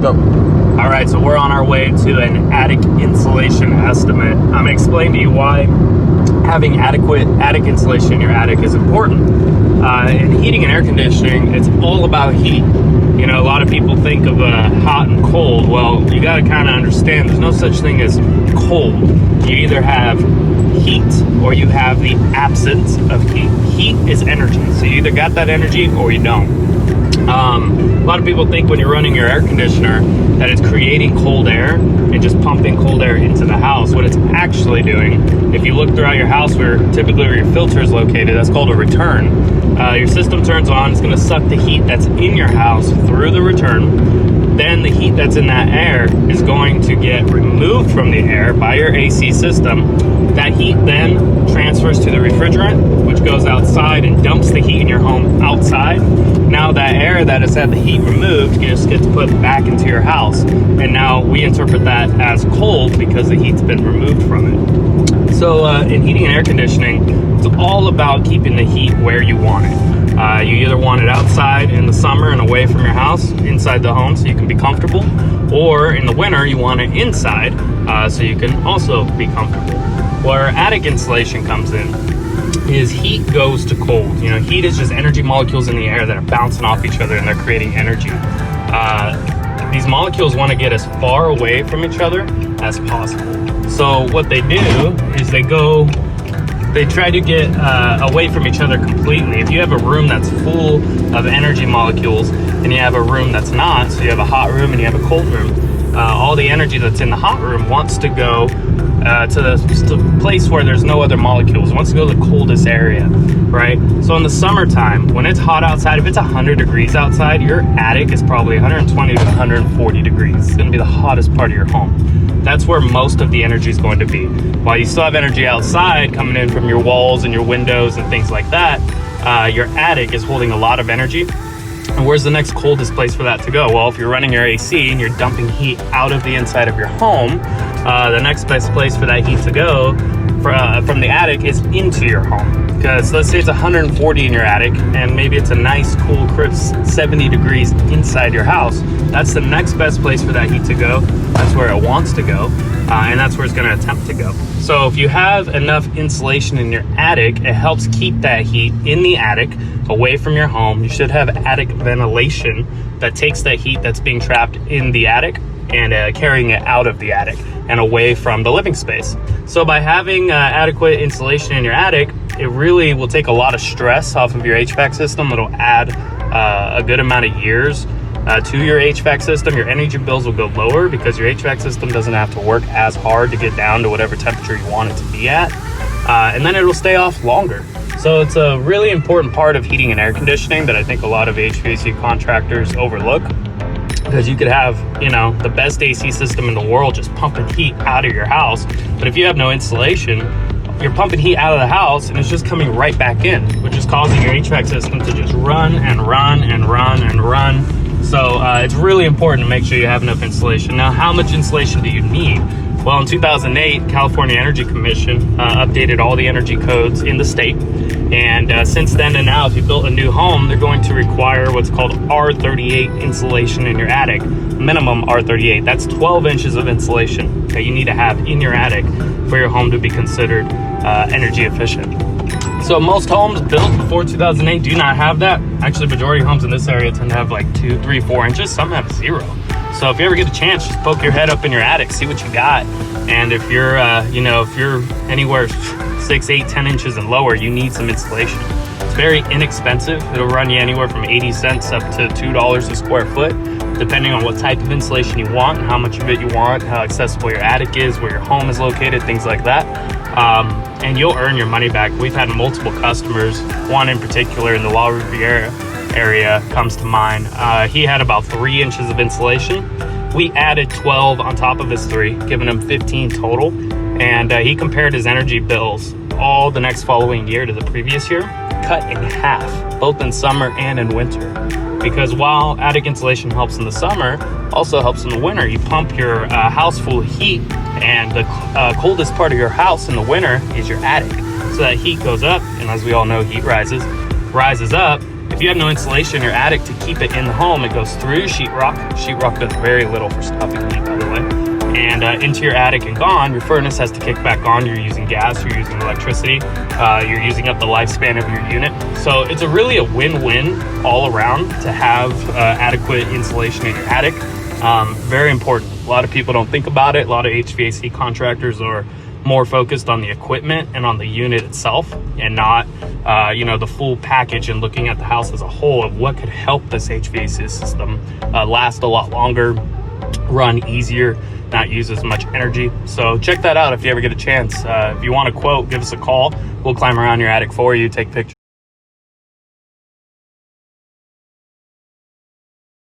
Go. All right, so we're on our way to an attic insulation estimate. I'm gonna explain to you why having adequate attic insulation in your attic is important. In heating and air conditioning, it's all about heat. You know, a lot of people think of hot and cold. Well, you gotta kind of understand there's no such thing as cold. You either have heat or you have the absence of heat. Heat is energy, so you either got that energy or you don't. A lot of people think when you're running your air conditioner that it's creating cold air and just pumping cold air into the house. What it's actually doing, if you look throughout your house where typically where your filter is located, that's called a return. Your system turns on, it's going to suck the heat that's in your house through the return. Then the heat that's in that air is going to get removed from the air by your AC system. That heat then transfers to the refrigerant, which goes outside and dumps the heat in your home outside. Now that air that has had the heat removed just gets put back into your house. And now we interpret that as cold because the heat's been removed from it. So in heating and air conditioning, it's all about keeping the heat where you want it. You either want it outside in the summer and away from your house, inside the home so you can be comfortable, or in the winter you want it inside so you can also be comfortable. Where attic insulation comes in is heat goes to cold. You know, heat is just energy molecules in the air that are bouncing off each other and they're creating energy. These molecules want to get as far away from each other as possible. So what they do is they try to get away from each other completely. If you have a room that's full of energy molecules and you have a room that's not, so you have a hot room and you have a cold room, all the energy that's in the hot room wants to go to the place where there's no other molecules. It wants to go to the coldest area, right? So in the summertime, when it's hot outside, if it's 100 degrees outside, your attic is probably 120 to 140 degrees. It's going to be the hottest part of your home. That's where most of the energy is going to be. While you still have energy outside coming in from your walls and your windows and things like that, your attic is holding a lot of energy. And where's the next coldest place for that to go? Well, if you're running your AC and you're dumping heat out of the inside of your home, the next best place for that heat to go from the attic is into your home. Because let's say it's 140 in your attic and maybe it's a nice, cool, crisp 70 degrees inside your house. That's the next best place for that heat to go. That's where it wants to go. And that's where it's going to attempt to go. So if you have enough insulation in your attic, it helps keep that heat in the attic away from your home. You should have attic ventilation that takes that heat that's being trapped in the attic and carrying it out of the attic and away from the living space. So by having adequate insulation in your attic, it really will take a lot of stress off of your HVAC system. It'll add a good amount of years to your HVAC system. Your energy bills will go lower because your HVAC system doesn't have to work as hard to get down to whatever temperature you want it to be at. And then it'll stay off longer. So it's a really important part of heating and air conditioning that I think a lot of HVAC contractors overlook. Because you could have, you know, the best AC system in the world just pumping heat out of your house. But if you have no insulation, you're pumping heat out of the house and it's just coming right back in, which is causing your HVAC system to just run and run and run and run. So it's really important to make sure you have enough insulation. Now, how much insulation do you need? Well, in 2008, California Energy Commission updated all the energy codes in the state. And since then and now, if you built a new home, they're going to require what's called R38 insulation in your attic. Minimum R38. That's 12 inches of insulation that you need to have in your attic for your home to be considered energy efficient. So most homes built before 2008 do not have that. Actually, majority of homes in this area tend to have like 2, 3, 4 inches. Some have 0. So if you ever get a chance, just poke your head up in your attic, see what you got. And if you're, if you're anywhere 6, 8, 10 inches and lower, you need some insulation. It's very inexpensive. It'll run you anywhere from 80 cents up to $2 a square foot, depending on what type of insulation you want, how much of it you want, how accessible your attic is, where your home is located, things like that. And you'll earn your money back. We've had multiple customers, one in particular in the La Riviera area comes to mind. He had about 3 inches of insulation. We added 12 on top of his 3, giving him 15 total. And he compared his energy bills all the next following year to the previous year, cut in half, both in summer and in winter. Because while attic insulation helps in the summer, also helps in the winter. You pump your house full of heat, and the coldest part of your house in the winter is your attic. So that heat goes up, and as we all know, heat rises up, If you have no insulation in your attic to keep it in the home, it goes through sheetrock. Sheetrock does very little for stopping heat, by the way. And into your attic and gone, your furnace has to kick back on. You're using gas, you're using electricity, you're using up the lifespan of your unit. So it's really a win-win all around to have adequate insulation in your attic. Very important. A lot of people don't think about it. A lot of HVAC contractors are more focused on the equipment and on the unit itself, and not the full package, and looking at the house as a whole of what could help this HVAC system last a lot longer, run easier, not use as much energy. So check that out if you ever get a chance. If you want a quote, give us a call. We'll climb around your attic for you, take pictures.